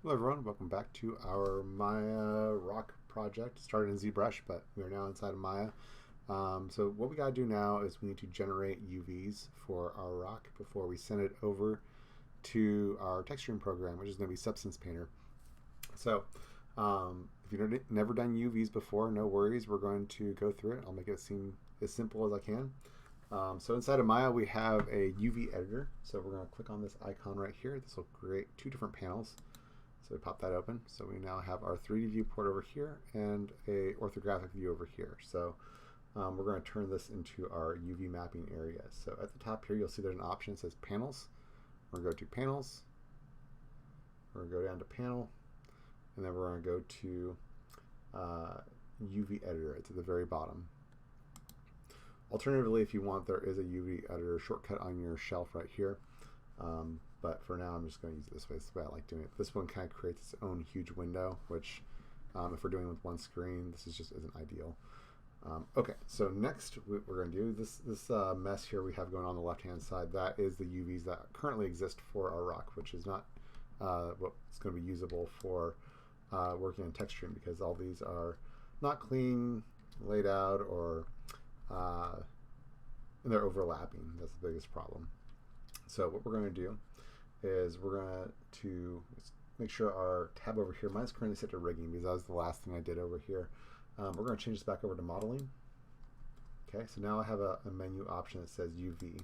Hello everyone, welcome back to our Maya rock project. Started in ZBrush, but we are now inside of Maya. So what we got to do now is we need to generate UVs for our rock before we send it over to our texturing program, which is going to be Substance Painter. So if you've never done UVs before, no worries. We're going to go through it. I'll make it seem as simple as I can. So inside of Maya, we have a UV editor. So we're going to click on this icon right here. This will create two different panels. So we pop that open. So we now have our 3D viewport over here and a orthographic view over here. So we're going to turn this into our UV mapping area. So at the top here, you'll see there's an option that says panels. We're going to go to panels. We're going to go down to panel. And then we're going to go to UV editor. It's at the very bottom. Alternatively, if you want, there is a UV editor shortcut on your shelf right here. But for now, I'm just going to use it this way. It's the way I like doing it. This one kind of creates its own huge window, which if we're doing with one screen, this is just isn't ideal. Okay, so next we're going to do this mess here we have going on the left-hand side. That is the UVs that currently exist for our rock, which is not what's going to be usable for working on texturing, because all these are not clean, laid out, or and they're overlapping. That's the biggest problem. So what we're going to do is we're going to make sure our tab over here, mine's currently set to rigging because that was the last thing I did over here. We're going to change this back over to modeling. Okay, so now I have a menu option that says UV.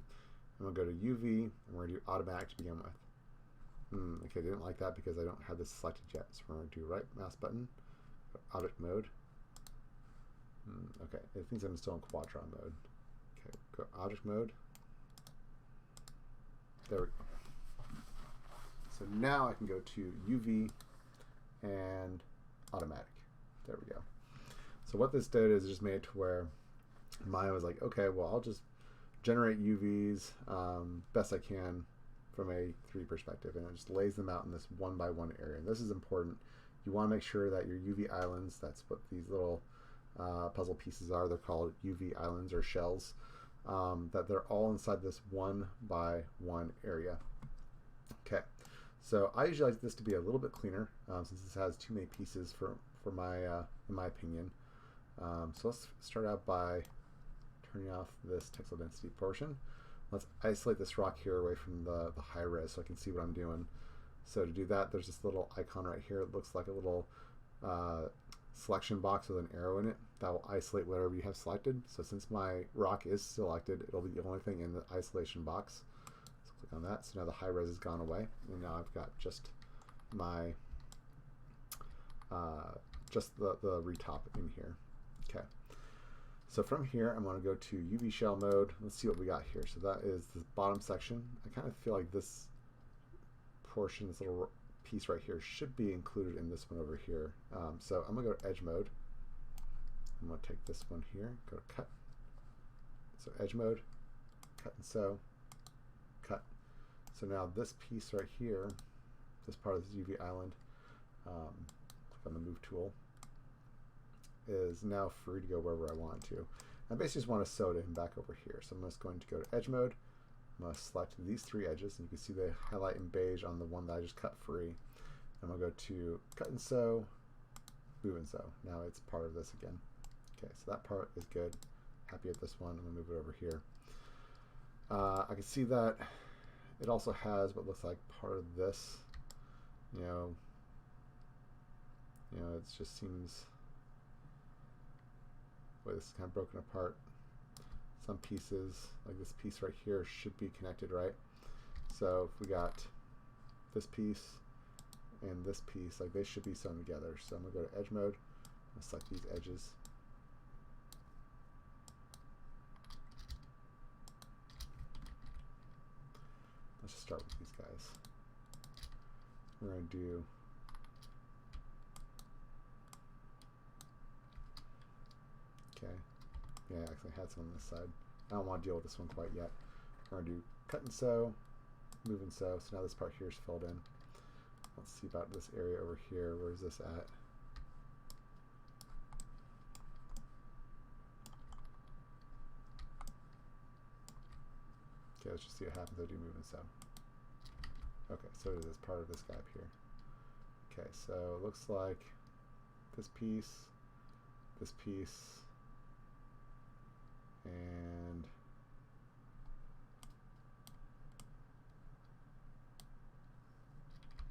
I'm going to go to UV and we're going to do automatic to begin with. Okay, I didn't like that because I don't have this selected yet. So we're going to do right mouse button, object mode. Okay, it thinks I'm still in quadron mode. Okay, go object mode. There we go. So now I can go to UV and automatic. There we go. So what this did is just made it to where Maya was like, okay, well, I'll just generate UVs best I can from a 3D perspective, and it just lays them out in this one by one area. And this is important. You want to make sure that your UV islands, that's what these little puzzle pieces are, they're called UV islands or shells, that they're all inside this one by one area. Okay, so I usually like this to be a little bit cleaner since this has too many pieces for my in my opinion. So let's start out by turning off this textile density portion. Let's isolate this rock here away from the high res so I can see what I'm doing. So to do that, there's this little icon right here. It looks like a little selection box with an arrow in it that will isolate whatever you have selected. So since my rock is selected, it'll be the only thing in the isolation box. So click on that. So now the high res has gone away, and now I've got just my just the retop in here. Okay. So from here, I'm going to go to UV shell mode. Let's see what we got here. So that is the bottom section. I kind of feel like this portion, this little piece right here, should be included in this one over here. So I'm going to go to edge mode. I'm going to take this one here, go to cut. So edge mode, cut and sew, cut. So now this piece right here, this part of this UV island, click on the move tool, is now free to go wherever I want to. I basically just want to sew it in back over here. So I'm just going to go to edge mode. I'm going to select these three edges, and you can see they highlight in beige on the one that I just cut free. I'm going to go to cut and sew, move and sew. Now it's part of this again. Okay, so that part is good. Happy with this one. I'm going to move it over here. I can see that it also has what looks like part of this. You know, it just seems, boy, this is kind of broken apart. Some pieces, like this piece right here, should be connected, right? So if we got this piece and this piece, like they should be sewn together. So I'm going to go to edge mode and select these edges. Let's just start with these guys. We're going to do okay. Yeah, I actually had some on this side. I don't want to deal with this one quite yet. We're going to do cut and sew, move and sew. So now this part here is filled in. Let's see about this area over here. Where is this at? Okay, let's just see what happens if I do move and sew. Okay, so it is part of this guy up here. Okay, so it looks like this piece, and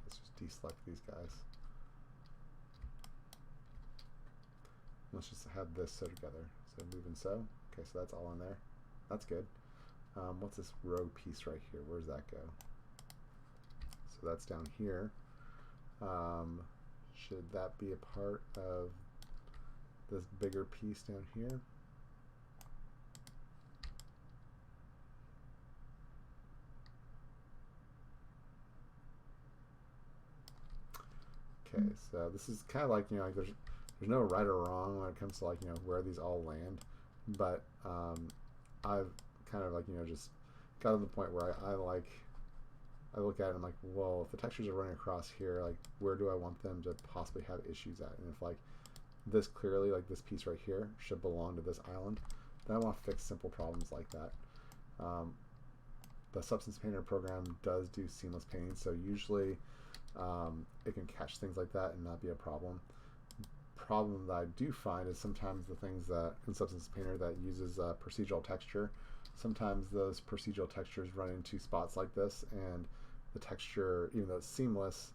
let's just deselect these guys. Let's just have this sew together. So move and sew. Okay, so that's all in there. That's good. What's this rogue piece right here? Where does that go? So that's down here. Should that be a part of this bigger piece down here? Okay, so this is kind of like, you know, like there's no right or wrong when it comes to, like, you know, where these all land, but I've kind of, like, you know, just got to the point where I look at it and I'm like, well, if the textures are running across here, like, where do I want them to possibly have issues at? And if, like, this clearly, like this piece right here, should belong to this island, then I want to fix simple problems like that. The Substance Painter program does do seamless painting, so usually it can catch things like that and not be a problem. Problem that I do find is sometimes the things that in Substance Painter that uses procedural texture, sometimes those procedural textures run into spots like this, and the texture, even though it's seamless,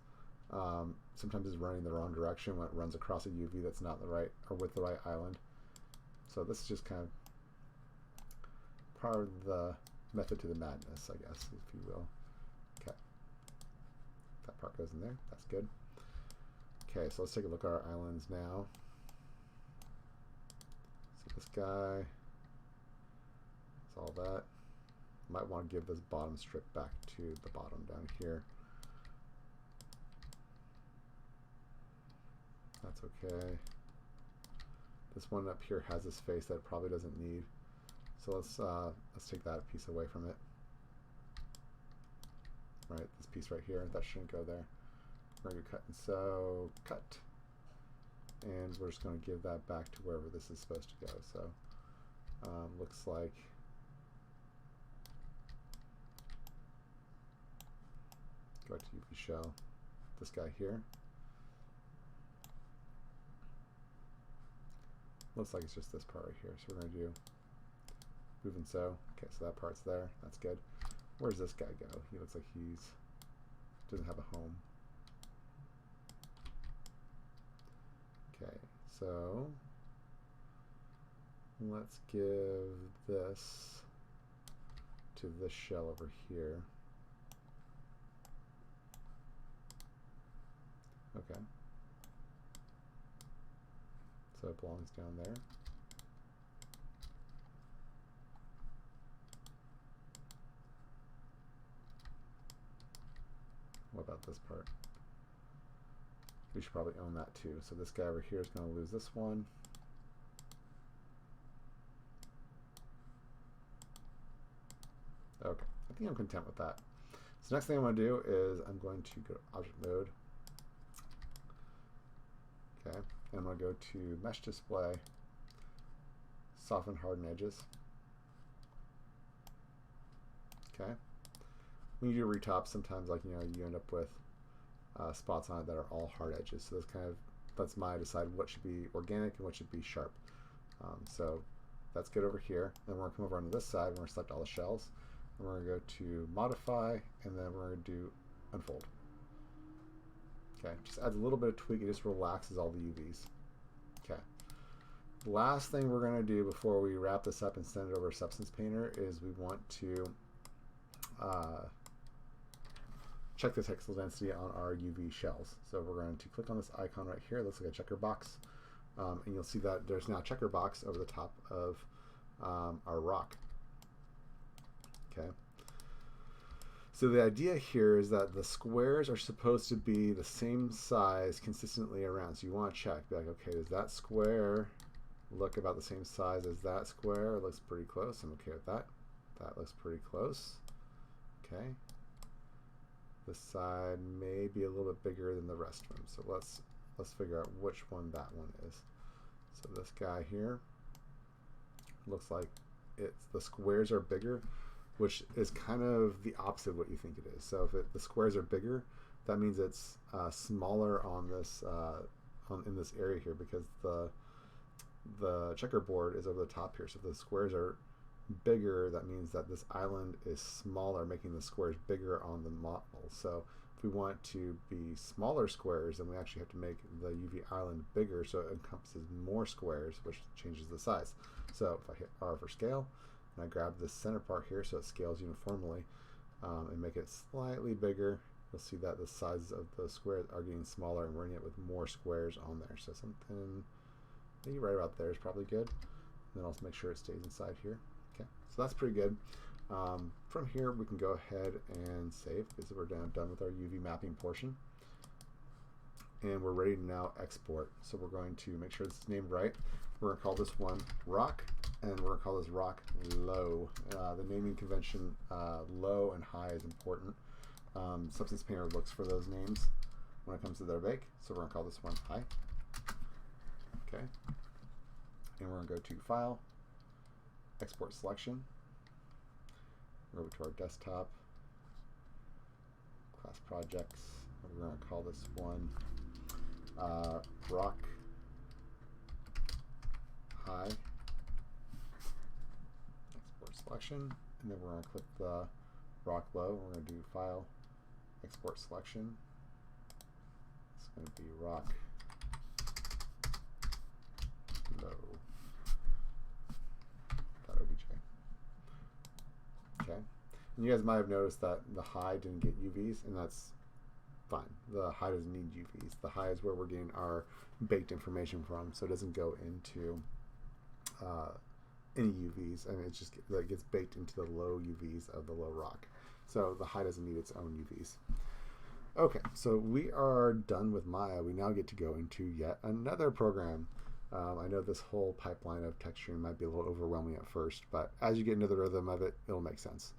sometimes is running the wrong direction when it runs across a UV that's not the right, or with the right island. So this is just kind of part of the method to the madness, I guess, if you will. Okay, that part goes in there. That's good. Okay, so let's take a look at our islands now. So this guy, that's all that. Might want to give this bottom strip back to the bottom down here. That's okay. This one up here has this face that it probably doesn't need. So let's take that piece away from it. Right, this piece right here, that shouldn't go there. We're going to cut and sew, cut. And we're just going to give that back to wherever this is supposed to go. So looks like go back to UV shell, this guy here. Looks like it's just this part right here. So we're going to do move and sew. Okay, so that part's there. That's good. Where's this guy go? He looks like he's doesn't have a home. Okay, so let's give this to this shell over here. Okay. So it belongs down there. What about this part? We should probably own that too. So this guy over here is going to lose this one. Okay, I think I'm content with that. So next thing I'm going to do is I'm going to go to object mode. Okay, and I'm going to go to mesh display, soften harden edges. Okay. When you do retop, sometimes, like, you know, you end up with spots on it that are all hard edges. So that's kind of lets Maya decide what should be organic and what should be sharp. So that's good over here. Then we're going to come over on this side and we're going to select all the shells. And we're going to go to modify, and then we're going to do unfold. Okay, just adds a little bit of tweak. It just relaxes all the UVs. Okay. Last thing we're going to do before we wrap this up and send it over to Substance Painter is we want to check the textile density on our UV shells. So we're going to click on this icon right here. It looks like a checker box. And you'll see that there's now a checker box over the top of our rock. Okay. So the idea here is that the squares are supposed to be the same size consistently around. So you want to check, be like, okay, does that square look about the same size as that square? It looks pretty close. I'm okay with that. That looks pretty close. Okay. This side may be a little bit bigger than the rest of them. So let's figure out which one that one is. So this guy here looks like the squares are bigger, which is kind of the opposite of what you think it is. So if the squares are bigger, that means it's smaller on this in this area here, because the checkerboard is over the top here. So if the squares are bigger, that means that this island is smaller, making the squares bigger on the model. So if we want to be smaller squares, then we actually have to make the UV island bigger so it encompasses more squares, which changes the size. So if I hit R for scale, and I grab the center part here so it scales uniformly, and make it slightly bigger, you'll see that the sizes of the squares are getting smaller, and we're getting it with more squares on there. So something maybe right about there is probably good. And then also make sure it stays inside here. Okay, so that's pretty good. From here, we can go ahead and save, because we're done with our UV mapping portion. And we're ready to now export. So we're going to make sure this is named right. We're going to call this one rock, and we're going to call this rock low. The naming convention, low and high, is important. Substance Painter looks for those names when it comes to their bake. So we're going to call this one high. Okay. And we're going to go to File, Export Selection. Over to our desktop, Class Projects. We're going to call this one Rock High. Export Selection. And then we're going to click the Rock Low. We're going to do File, Export Selection. It's going to be Rock Low. Okay, and you guys might have noticed that the high didn't get UVs, and that's fine. The high doesn't need UVs. The high is where we're getting our baked information from, so it doesn't go into any UVs, and it just gets baked into the low UVs of the low rock. So the high doesn't need its own UVs. Okay, so we are done with Maya. We now get to go into yet another program. I know this whole pipeline of texturing might be a little overwhelming at first, but as you get into the rhythm of it, it'll make sense.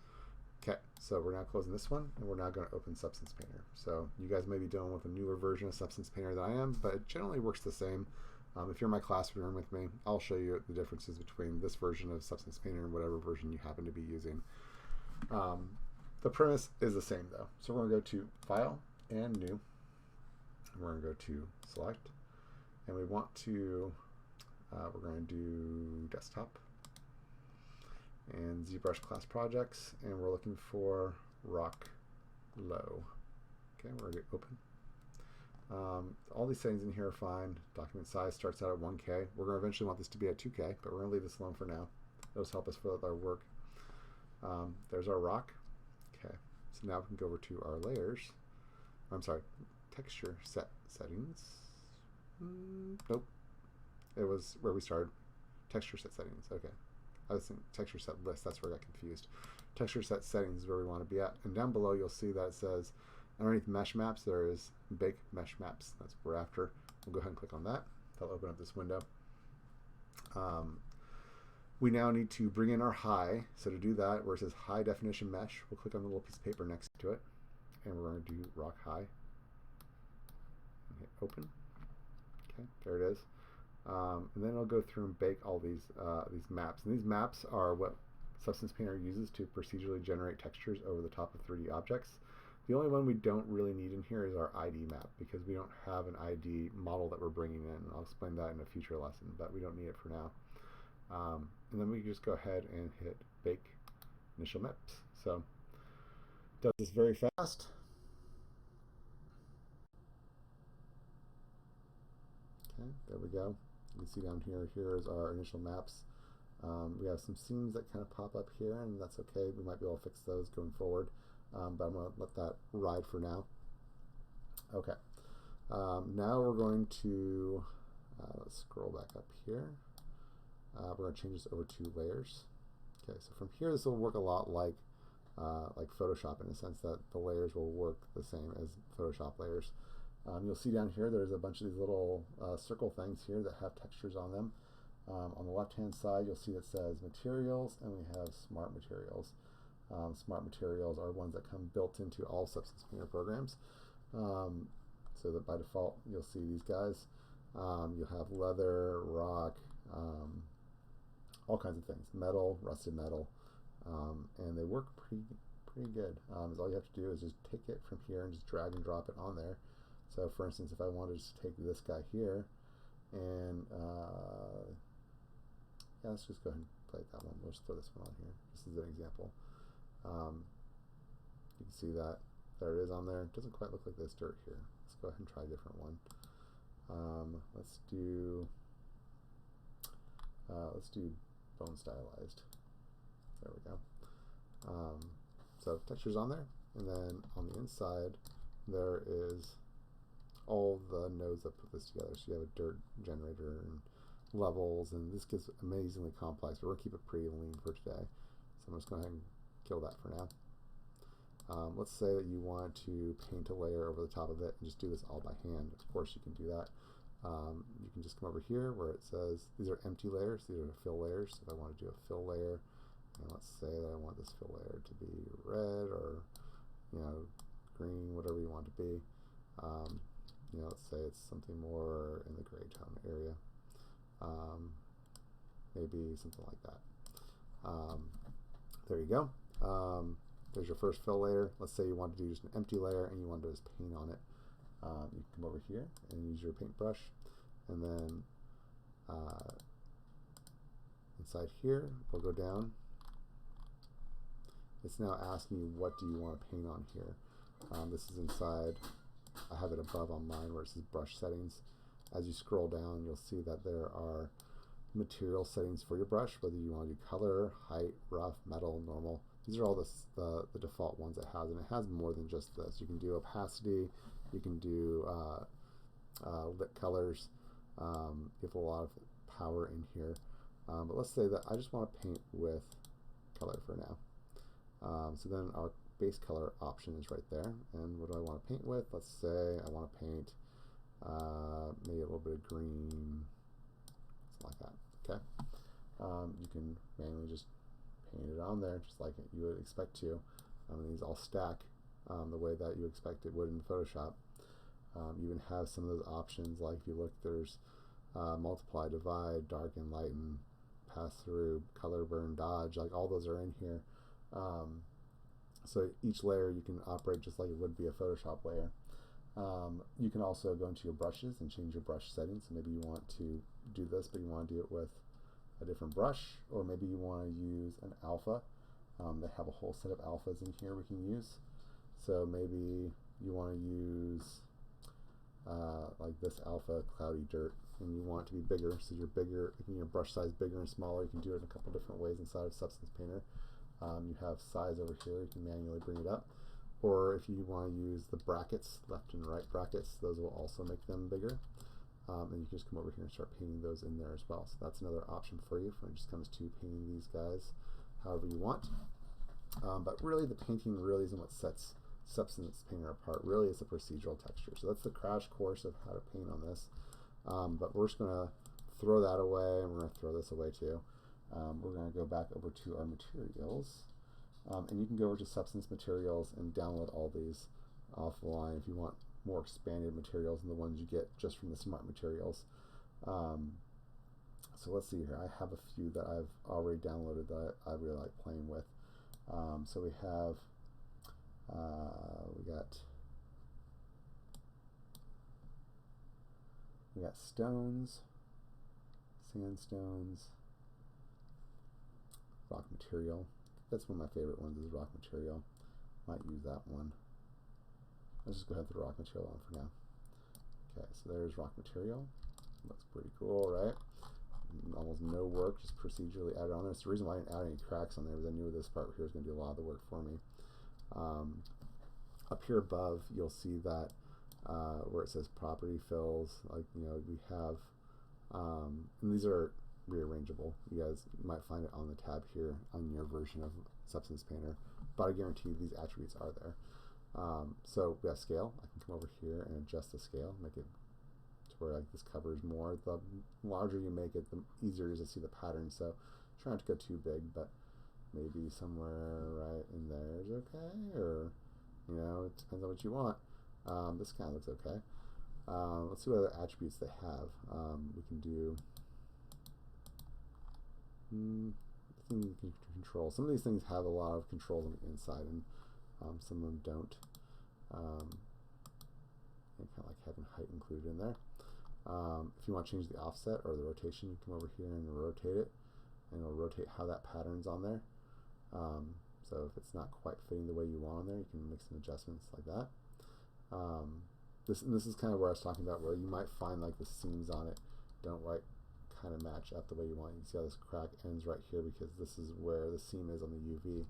Okay, so we're now closing this one, and we're now going to open Substance Painter. So you guys may be dealing with a newer version of Substance Painter than I am, but it generally works the same. If you're in my classroom with me, I'll show you the differences between this version of Substance Painter and whatever version you happen to be using. The premise is the same though. So we're going to go to File and New. And we're going to go to Select. And we want to, we're going to do Desktop and ZBrush Class Projects. And we're looking for Rock Low. Okay, we're going to open. All these settings in here are fine. Document size starts out at 1K. We're going to eventually want this to be at 2K, but we're going to leave this alone for now. Those help us with our work. There's our rock. Okay, so now we can go over to our layers. I'm sorry, texture set settings. Nope, it was where we started. Texture set settings. Okay, I was thinking texture set list. That's where I got confused. Texture set settings is where we want to be at. And down below, you'll see that it says underneath mesh maps there is bake mesh maps. That's what we're after. We'll go ahead and click on that. That'll open up this window. We now need to bring in our high. So to do that, where it says high definition mesh, we'll click on the little piece of paper next to it, and we're going to do rock high. And hit open. Okay, there it is. And then it'll go through and bake all these maps. And these maps are what Substance Painter uses to procedurally generate textures over the top of 3D objects. The only one we don't really need in here is our ID map, because we don't have an ID model that we're bringing in. I'll explain that in a future lesson, but we don't need it for now. And then we can just go ahead and hit Bake Initial Maps. So it does this very fast. Okay, there we go. You can see down here, here's our initial maps. We have some seams that kind of pop up here, and that's okay. We might be able to fix those going forward, but I'm going to let that ride for now. Okay, now we're going to, let's scroll back up here. We're going to change this over to layers. Okay, so from here, this will work a lot like Photoshop, in the sense that the layers will work the same as Photoshop layers. You'll see down here there's a bunch of these little circle things here that have textures on them. On the left-hand side, you'll see it says Materials, and we have Smart Materials. Smart Materials are ones that come built into all Substance Painter programs. So that by default, you'll see these guys. You'll have leather, rock, all kinds of things, metal, rusted metal, and they work pretty pretty good. Is all you have to do is just take it from here and just drag and drop it on there. So for instance, if I wanted to take this guy here and yeah, let's just go ahead and play that one. We'll just throw this one on here just as an example. You can see that there it is on there. It doesn't quite look like this dirt here. Let's go ahead and try a different one. Let's do bone stylized. There we go. So textures on there, and then on the inside there is all the nodes that put this together. So you have a dirt generator and levels, and this gets amazingly complex, but we're going to keep it pretty lean for today. So I'm just going to go ahead and kill that for now. Let's say that you want to paint a layer over the top of it and just do this all by hand. Of course you can do that. You can just come over here where it says these are empty layers, these are fill layers. So if I want to do a fill layer, and let's say that I want this fill layer to be red or green, whatever you want it to be. Let's say it's something more in the gray tone area. Maybe something like that. There you go. There's your first fill layer. Let's say you want to do just an empty layer and you want to just paint on it. You can come over here and use your paintbrush, and then inside here we'll go down. It's now asking you what do you want to paint on here. This is inside. I have it above on mine where it says brush settings. As you scroll down, you'll see that there are material settings for your brush, whether you want to do color, height, rough, metal, normal. These are all the default ones it has, and it has more than just this. You can do opacity, you can do lit colors. You have a lot of power in here. But let's say that I just want to paint with color for now. So then our base color option is right there. And what do I want to paint with? Let's say I want to paint maybe a little bit of green, something like that. Okay. You can manually just paint it on there just like you would expect to. These all stack the way that you expect it would in Photoshop. You even have some of those options, like if you look, there's multiply, divide, darken, lighten, pass through, color, burn, dodge, like all those are in here. So each layer you can operate just like it would be a Photoshop layer. You can also go into your brushes and change your brush settings. So maybe you want to do this, but you want to do it with a different brush, or maybe you want to use an alpha. They have a whole set of alphas in here we can use. So maybe you want to use like this alpha cloudy dirt, and you want it to be bigger. So you're bigger, your brush size bigger and smaller. You can do it in a couple different ways inside of Substance Painter. You have size over here. You can manually bring it up. Or if you want to use the brackets, left and right brackets, those will also make them bigger. And you can just come over here and start painting those in there as well. So that's another option for you when it just comes to painting these guys however you want. But really the painting really isn't what sets Substance Painter apart. Really it's the procedural texture. So that's the crash course of how to paint on this. But we're just going to throw that away, and we're going to throw this away too. We're going to go back over to our materials. And you can go over to Substance Materials and download all these offline if you want more expanded materials than the ones you get just from the Smart Materials. So let's see here. I have a few that I've already downloaded that I really like playing with. So we have we got stones, sandstones, rock material. That's one of my favorite ones, is rock material. Might use that one. Let's just go ahead and put the rock material on for now. Okay, so there's rock material. Looks pretty cool, right? Almost no work, just procedurally added on there. It's the reason why I didn't add any cracks on there, because I knew this part here was going to do a lot of the work for me. Up here above, you'll see that where it says property fills, like, we have, and these are rearrangeable. You guys might find it on the tab here on your version of Substance Painter, but I guarantee these attributes are there. So we have scale. I can come over here and adjust the scale, make it to where like this covers more. The larger you make it, the easier it is to see the pattern. So try not to go too big, but maybe somewhere right in there is okay, or it depends on what you want. This kind of looks okay. Let's see what other attributes they have. We can do things you can control. Some of these things have a lot of controls on the inside, and Some of them don't. And kind of like having height included in there. If you want to change the offset or the rotation, you come over here and rotate it, and it'll rotate how that pattern's on there. So if it's not quite fitting the way you want on there, you can make some adjustments like that. This is kind of where I was talking about, where you might find like the seams on it don't kind of match up the way you want. You can see how this crack ends right here because this is where the seam is on the UV.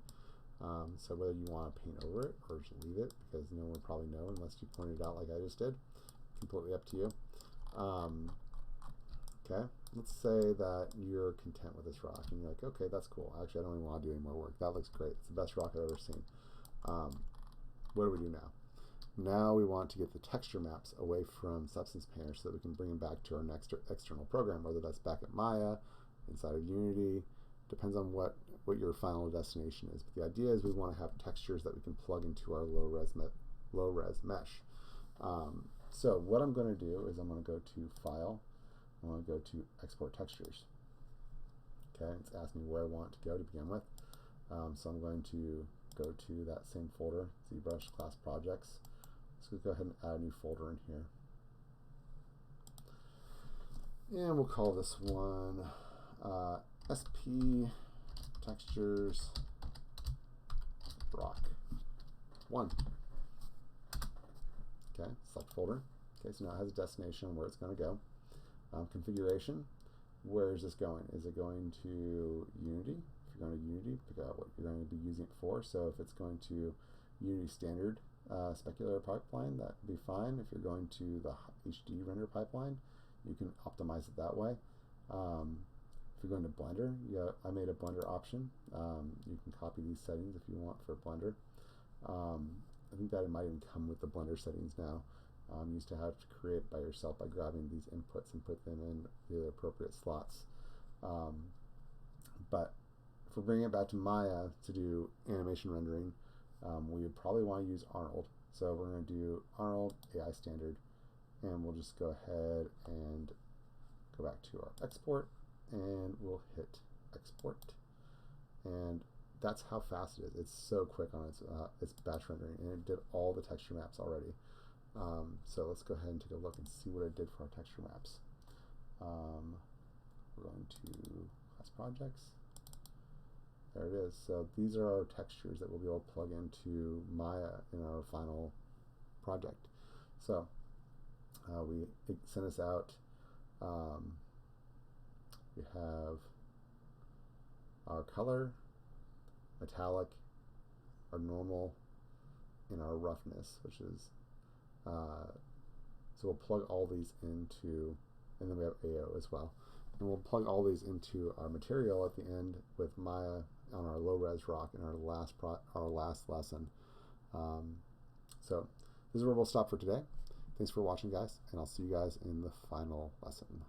So whether you want to paint over it or just leave it, because no one would probably know unless you pointed it out like I just did. Completely up to you. Okay, let's say that you're content with this rock and you're like, okay, that's cool. Actually, I don't even want to do any more work. That looks great. It's the best rock I've ever seen. What do we do now? Now we want to get the texture maps away from Substance Painter so that we can bring them back to our next external program, whether that's back at Maya, inside of Unity. Depends on what your final destination is. But the idea is we want to have textures that we can plug into our low-res mesh. So what I'm going to do is I'm going to go to File. I'm going to go to Export Textures. Okay, it's asking me where I want to go to begin with. So I'm going to go to that same folder, ZBrush Class Projects. So we'll go ahead and add a new folder in here. And we'll call this one SP Textures Rock 1. Okay, select folder. Okay, so now it has a destination where it's going to go. Configuration, where is this going? Is it going to Unity? If you're going to Unity, pick out what you're going to be using it for. So if it's going to Unity Standard Specular Pipeline, that would be fine. If you're going to the HD Render Pipeline, you can optimize it that way. If you're going to Blender, I made a Blender option. You can copy these settings if you want for Blender. I think that it might even come with the Blender settings now. You used to have to create by yourself by grabbing these inputs and put them in the appropriate slots. But if we're bringing it back to Maya to do animation rendering, we would probably want to use Arnold. So we're going to do Arnold AI Standard, and we'll just go ahead and go back to our export, and we'll hit export. And that's how fast it is. It's so quick on its batch rendering, and it did all the texture maps already. So let's go ahead and take a look and see what it did for our texture maps. We're going to Class Projects. There it is. So these are our textures that we'll be able to plug into Maya in our final project. So it sent us out. We have our color, metallic, our normal, and our roughness, which is so we'll plug all these into, and then we have AO as well, and we'll plug all these into our material at the end with Maya on our low-res rock in our last lesson. So this is where we'll stop for today. Thanks for watching, guys, and I'll see you guys in the final lesson.